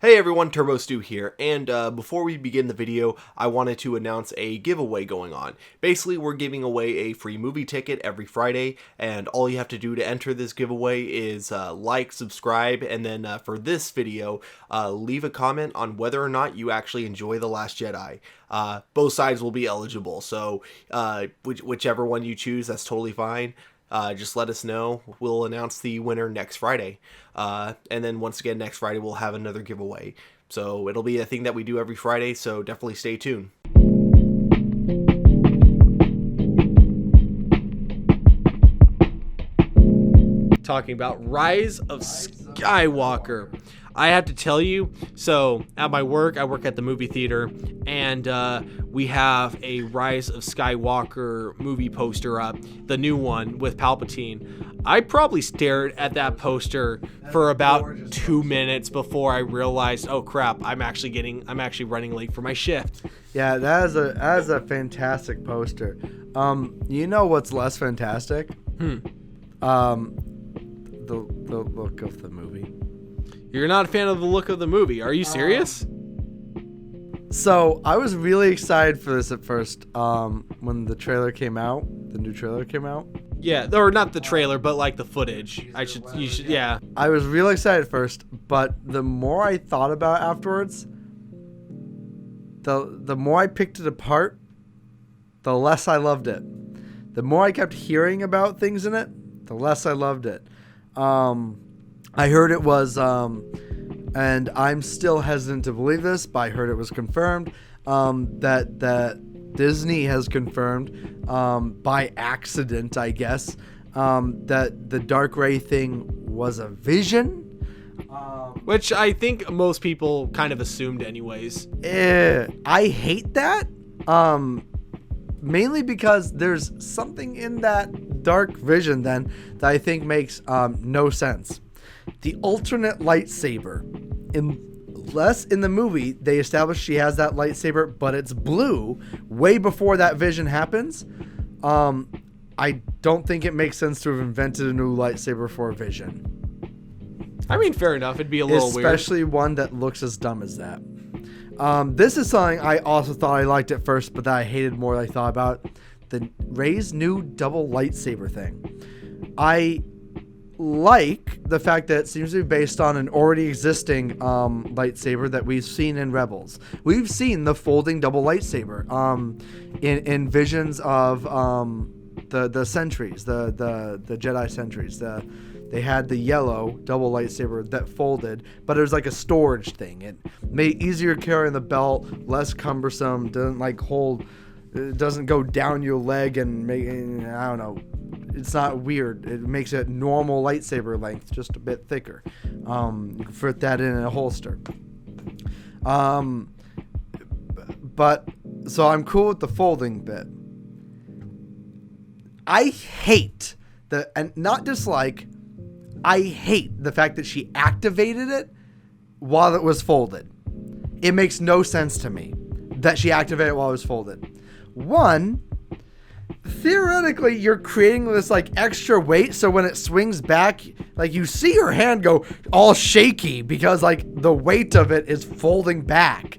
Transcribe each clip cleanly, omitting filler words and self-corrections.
Hey everyone, TurboStew here, and before we begin the video, I wanted to announce a giveaway going on. Basically, we're giving away a free movie ticket every Friday, and all you have to do to enter this giveaway is like, subscribe, and then for this video, leave a comment on whether or not you actually enjoy The Last Jedi. Both sides will be eligible, so whichever one you choose, that's totally fine. Just let us know. We'll announce the winner next Friday. And then once again, next Friday, we'll have another giveaway. So it'll be a thing that we do every Friday, so definitely stay tuned. Talking about Rise of Skywalker. I have to tell you, so at my work, I work at the movie theater, and we have a Rise of Skywalker movie poster up, the new one with Palpatine. I probably stared at that poster for about 2 minutes before I realized, oh crap, I'm actually running late for my shift. Yeah, that is a fantastic poster. You know what's less fantastic? The look of the movie. You're not a fan of the look of the movie. Are you serious? So I was really excited for this at first. When the trailer came out, the new trailer came out. Yeah, or not the trailer, but like the footage. Yeah. I was really excited at first, but the more I thought about it afterwards, the more I picked it apart, the less I loved it. The more I kept hearing about things in it, the less I loved it. I heard it was, and I'm still hesitant to believe this, but I heard it was confirmed, that Disney has confirmed, by accident, I guess, that the Dark Ray thing was a vision. Which I think most people kind of assumed anyways. I hate that, mainly because there's something in that dark vision then that I think makes no sense. The alternate lightsaber. In the movie, they established she has that lightsaber, but it's blue way before that vision happens. I don't think it makes sense to have invented a new lightsaber for a vision. I mean, fair enough. It'd be a little weird. Especially one that looks as dumb as that. This is something I also thought I liked at first, but that I hated more than I thought about. The Rey's new double lightsaber thing. I like the fact that it seems to be based on an already existing lightsaber that we've seen in Rebels. We've seen the folding double lightsaber in visions of the sentries, the Jedi sentries. They had the yellow double lightsaber that folded, but it was like a storage thing. It made it easier to carry in the belt, less cumbersome, it doesn't go down your leg and make, I don't know. It's not weird. It makes it normal lightsaber length, just a bit thicker. You can fit that in a holster. But so I'm cool with the folding bit. I hate and not dislike. I hate the fact that she activated it while it was folded. It makes no sense to me that she activated it while it was folded. One, theoretically, you're creating this like extra weight, so when it swings back, like you see her hand go all shaky because like the weight of it is folding back.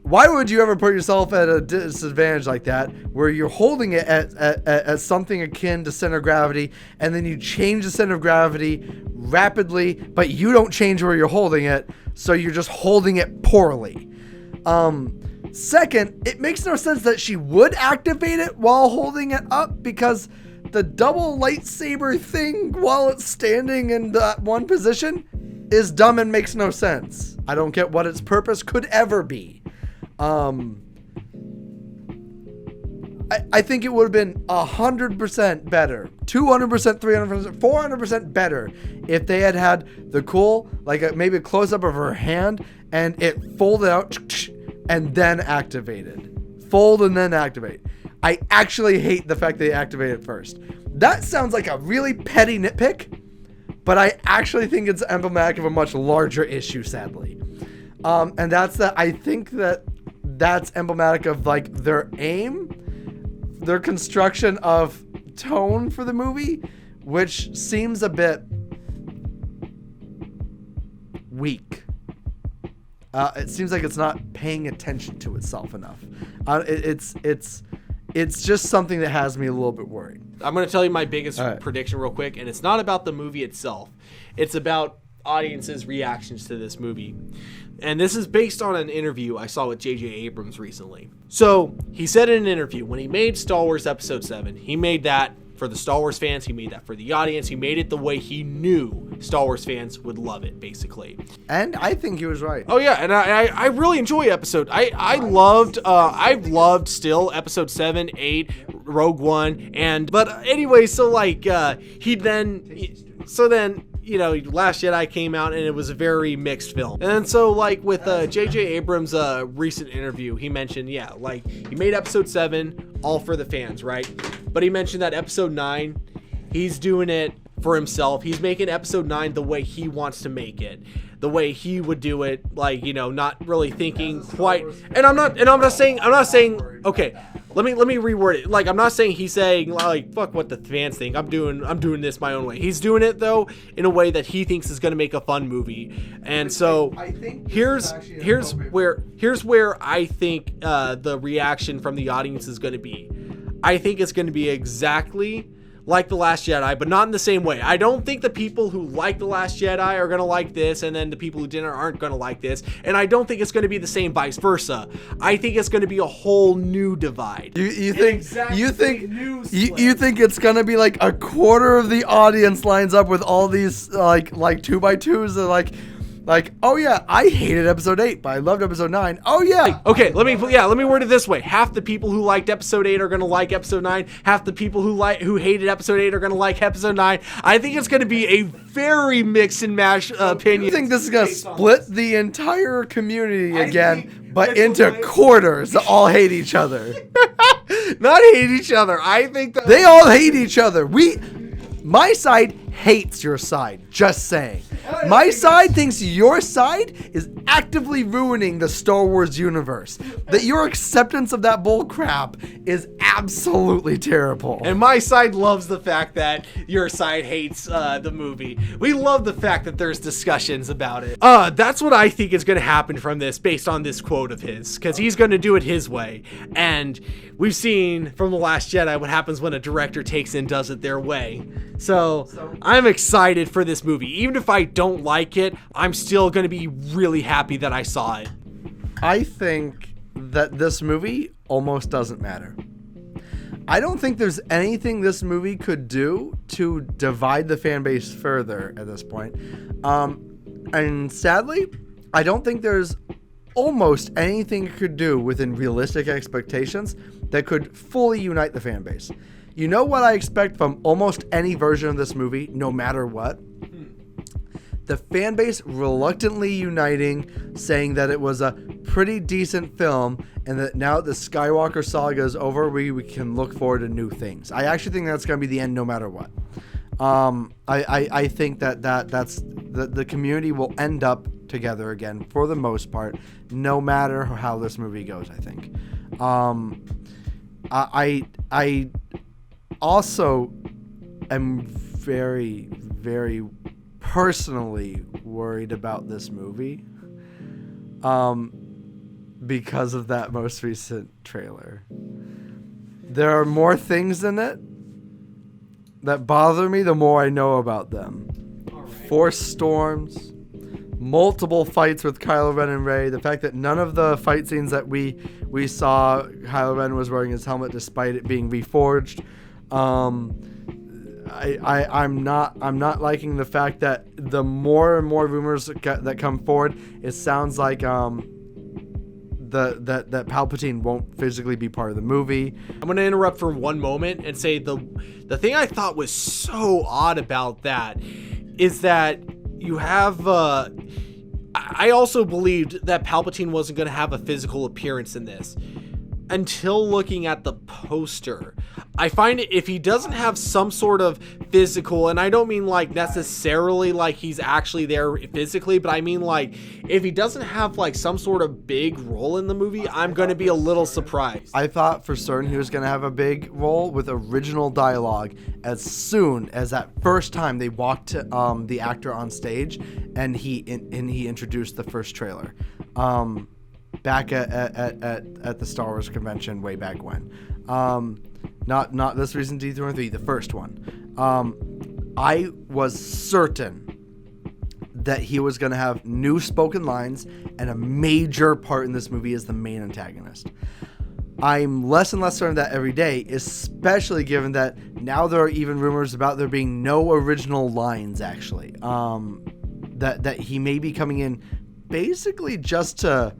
Why would you ever put yourself at a disadvantage like that, where you're holding it at something akin to center of gravity, and then you change the center of gravity rapidly, but you don't change where you're holding it, so you're just holding it poorly. Second, it makes no sense that she would activate it while holding it up, because the double lightsaber thing while it's standing in that one position is dumb and makes no sense. I don't get what its purpose could ever be. I think it would have been 100% better, 200%, 300%, 400% better if they had the cool, like maybe a close-up of her hand and it folded out and then activated. Fold and then activate. I actually hate the fact they activate it first. That sounds like a really petty nitpick, but I actually think it's emblematic of a much larger issue, sadly. And that's that. I think that's emblematic of like their aim, their construction of tone for the movie, which seems a bit weak. It seems like it's not paying attention to itself enough. It's just something that has me a little bit worried. I'm going to tell you my biggest prediction real quick, and it's not about the movie itself. It's about audiences' reactions to this movie. And this is based on an interview I saw with J.J. Abrams recently. So he said in an interview, when he made Star Wars Episode 7, he made that for the Star Wars fans, he made that for the audience, he made it the way he knew Star Wars fans would love it, basically. And I think he was right. Oh yeah, and I really enjoy Episode. I've loved still Episode 7, 8, Rogue One, but anyway, so like you know, Last Jedi came out and it was a very mixed film. And so like with J.J. Abrams' recent interview, he mentioned, yeah, like he made Episode 7 all for the fans, right? But he mentioned that Episode 9, he's doing it for himself. He's making Episode 9 the way he wants to make it, the way he would do it, like, you know, not really thinking quite. And I'm not saying, okay, let me reword it. Like, I'm not saying he's saying like, fuck what the fans think. I'm doing this my own way. He's doing it though in a way that he thinks is going to make a fun movie. And so I think here's where I think the reaction from the audience is going to be. I think it's going to be exactly like The Last Jedi, but not in the same way. I don't think the people who like The Last Jedi are going to like this, and then the people who didn't aren't going to like this. And I don't think it's going to be the same vice versa. I think it's going to be a whole new divide. You think it's going to be like a quarter of the audience lines up with all these like 2x2s that like, oh yeah, I hated Episode 8, but I loved Episode 9. Oh yeah. Okay, let me word it this way. Half the people who liked Episode 8 are going to like Episode 9. Half the people who hated Episode 8 are going to like Episode 9. I think it's going to be a very mix and mash opinion. You think this is going to split the entire community again, but into quarters that all hate each other? Not hate each other. I think that they all hate each other. My side hates your side, just saying. My side thinks your side is actively ruining the Star Wars universe. That your acceptance of that bull crap is absolutely terrible. And my side loves the fact that your side hates the movie. We love the fact that there's discussions about it. That's what I think is going to happen from this based on this quote of his, because he's going to do it his way. And we've seen from The Last Jedi what happens when a director takes and does it their way. So I'm excited for this movie. Even if I don't like it, I'm still going to be really happy that I saw it. I think that this movie almost doesn't matter. I don't think there's anything this movie could do to divide the fan base further at this point. And sadly, I don't think there's almost anything it could do within realistic expectations that could fully unite the fan base. You know what I expect from almost any version of this movie, no matter what? The fan base reluctantly uniting, saying that it was a pretty decent film, and that now that the Skywalker saga is over, we can look forward to new things. I actually think that's going to be the end no matter what. I think that's the community will end up together again for the most part, no matter how this movie goes, I think. I also am very, very personally worried about this movie because of that most recent trailer. There are more things in it that bother me the more I know about them. Force storms, multiple fights with Kylo Ren and Rey, the fact that none of the fight scenes that we saw, Kylo Ren was wearing his helmet despite it being reforged. I'm not liking the fact that the more and more rumors that come forward, it sounds like that Palpatine won't physically be part of the movie. I'm going to interrupt for one moment and say the thing I thought was so odd about that is that you have I also believed that Palpatine wasn't going to have a physical appearance in this until looking at the poster. I find it, if he doesn't have some sort of physical, and I don't mean like necessarily like he's actually there physically, but I mean like if he doesn't have like some sort of big role in the movie, I'm going to be a little surprised. I thought for certain he was going to have a big role with original dialogue as soon as that first time they walked the actor on stage and he introduced the first trailer. Back at the Star Wars convention way back when. Not this recent D23, the first one. I was certain that he was going to have new spoken lines and a major part in this movie as the main antagonist. I'm less and less certain of that every day, especially given that now there are even rumors about there being no original lines, actually. That he may be coming in basically just to...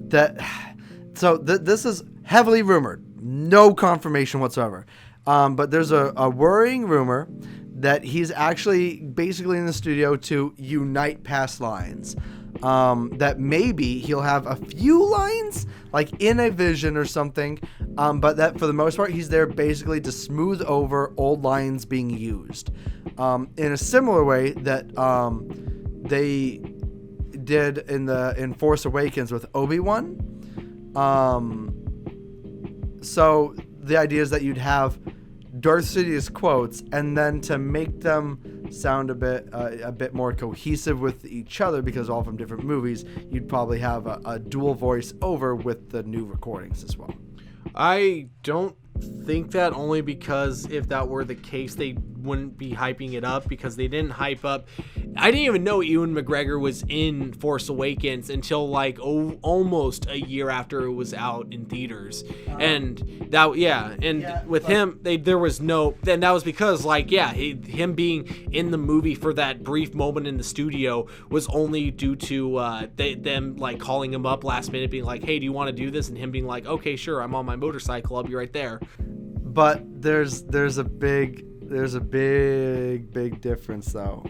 This is heavily rumored. No confirmation whatsoever. But there's a worrying rumor that he's actually basically in the studio to unite past lines. That maybe he'll have a few lines, like in a vision or something, but that for the most part, he's there basically to smooth over old lines being used. In a similar way that they did in Force Awakens with Obi-Wan. So the idea is that you'd have Darth Sidious quotes, and then to make them sound a bit more cohesive with each other, because all from different movies, you'd probably have a dual voice over with the new recordings as well. I don't think that, only because if that were the case, they wouldn't be hyping it up, because they didn't hype up. I didn't even know Ewan McGregor was in Force Awakens until like almost a year after it was out in theaters. And that, with him, there was no, then that was because him being in the movie for that brief moment in the studio was only due to them like calling him up last minute, being like, hey, do you want to do this? And him being like, okay, sure, I'm on my motorcycle, I'll be right there. But there's a big difference though,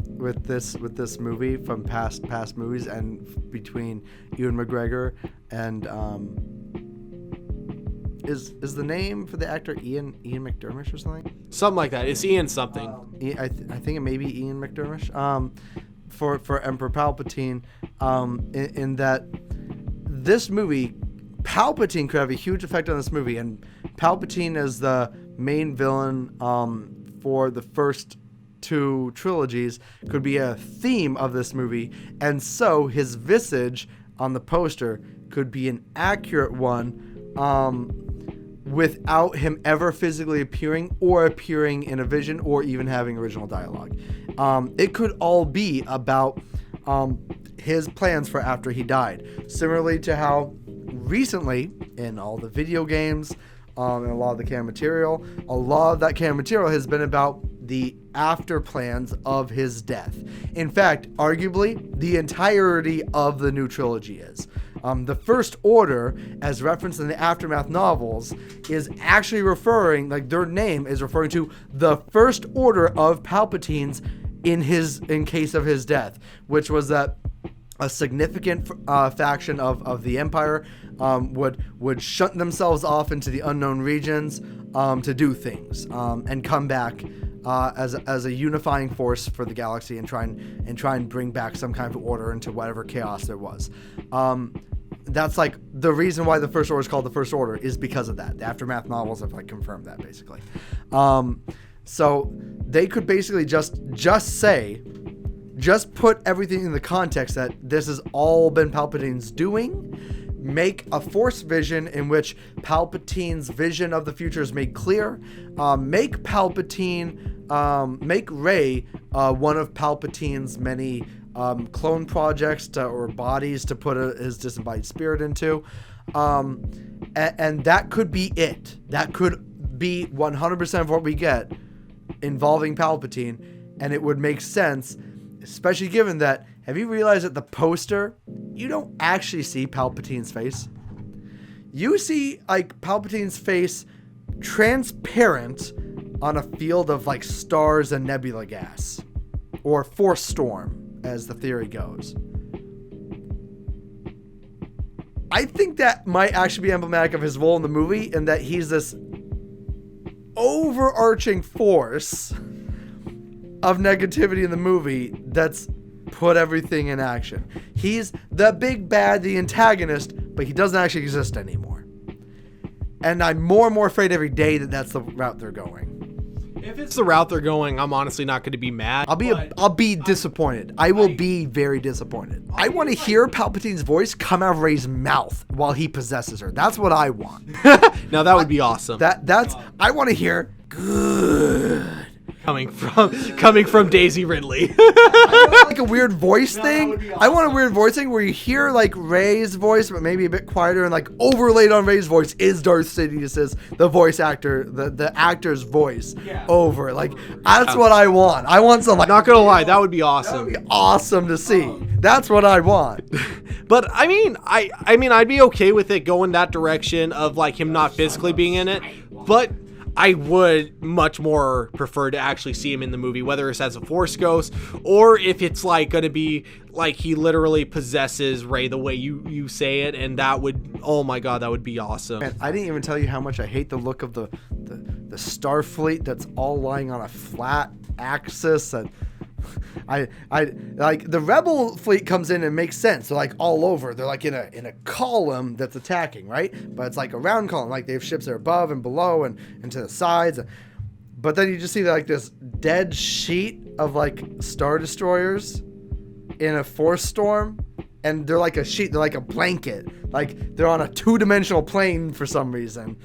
with this movie from past movies, and between Ewan McGregor and is the name for the actor Ian McDermott or something like that. It's Ian something. I think it may be Ian McDermott. For Emperor Palpatine, in that this movie, Palpatine could have a huge effect on this movie, and Palpatine as the main villain for the first two trilogies could be a theme of this movie, and so his visage on the poster could be an accurate one, without him ever physically appearing or appearing in a vision or even having original dialogue. It could all be about his plans for after he died, similarly to how recently in all the video games and a lot of the canon material, a lot of that canon material has been about the after plans of his death. In fact, arguably, the entirety of the new trilogy is. The First Order, as referenced in the Aftermath novels, is actually referring, like their name is referring to the First Order of Palpatine's in case of his death, which was that a significant faction of the Empire would shunt themselves off into the unknown regions to do things and come back as a unifying force for the galaxy and try and bring back some kind of order into whatever chaos there was. That's like the reason why the First Order is called the First Order, is because of that. The Aftermath novels have like confirmed that basically. So they could basically just put everything in the context that this has all been Palpatine's doing, make a Force vision in which Palpatine's vision of the future is made clear, make Rey one of Palpatine's many clone projects or bodies to put his disembodied spirit into, and that could be it. That could be 100% of what we get involving Palpatine, and it would make sense, especially given that, have you realized that the poster, you don't actually see Palpatine's face? You see like Palpatine's face transparent on a field of like stars and nebula gas, or Force storm, as the theory goes. I think that might actually be emblematic of his role in the movie, and that he's this overarching force of negativity in the movie that's put everything in action. He's the big bad, the antagonist, but he doesn't actually exist anymore. And I'm more and more afraid every day that that's the route they're going. If it's the route they're going, I'm honestly not going to be mad. I'll be disappointed. I will be very disappointed. I want to hear Palpatine's voice come out of Rey's mouth while he possesses her. That's what I want. Now that would be awesome. I want to hear good. Coming from Daisy Ridley. I want like a weird voice thing. I want a weird voice thing where you hear like Rey's voice, but maybe a bit quieter, and like overlaid on Rey's voice is Darth Sidious's the voice actor, the actor's voice over. Like that's what I want. I want something. Not gonna lie, that would be awesome. That would be awesome to see. That's what I want. But I mean, I'd be okay with it going that direction of like him not physically being in it, but I would much more prefer to actually see him in the movie, whether it's as a Force ghost or if it's like going to be like he literally possesses Rey the way you say it, and that would, oh my god, that would be awesome. Man, I didn't even tell you how much I hate the look of the Starfleet that's all lying on a flat axis. And I like the Rebel fleet comes in and makes sense. They're like all over. They're like in a column that's attacking, right? But it's like a round column. Like they have ships that are above and below and to the sides. But then you just see like this dead sheet of like Star Destroyers in a force storm, and they're like a sheet. They're like a blanket. Like they're on a 2-dimensional plane for some reason,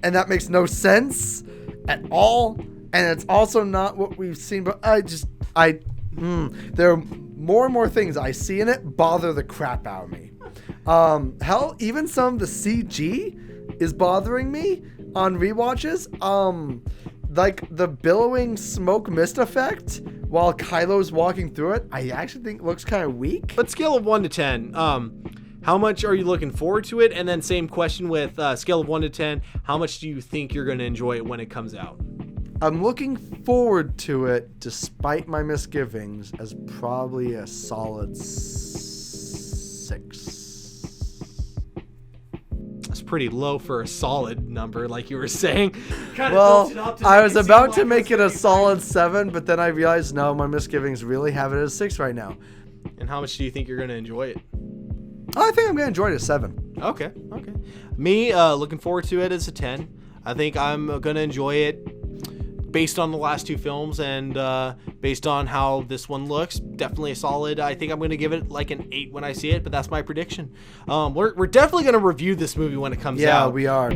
and that makes no sense at all. And it's also not what we've seen, but there are more and more things I see in it bother the crap out of me. Hell, even some of the CG is bothering me on rewatches. Like the billowing smoke mist effect while Kylo's walking through it, I actually think looks kind of weak. But scale of 1 to 10, how much are you looking forward to it? And then same question with scale of 1 to 10, how much do you think you're going to enjoy it when it comes out? I'm looking forward to it, despite my misgivings, as probably a solid 6. That's pretty low for a solid number, like you were saying. Well, I was about to make it a solid 7, but then I realized, no, my misgivings really have it as 6 right now. And how much do you think you're going to enjoy it? I think I'm going to enjoy it as 7. Okay. Me, looking forward to it as a 10. I think I'm going to enjoy it based on the last 2 films and based on how this one looks. Definitely a solid. I think I'm going to give it like an 8 when I see it, but that's my prediction. We're definitely going to review this movie when it comes out. Yeah, we are.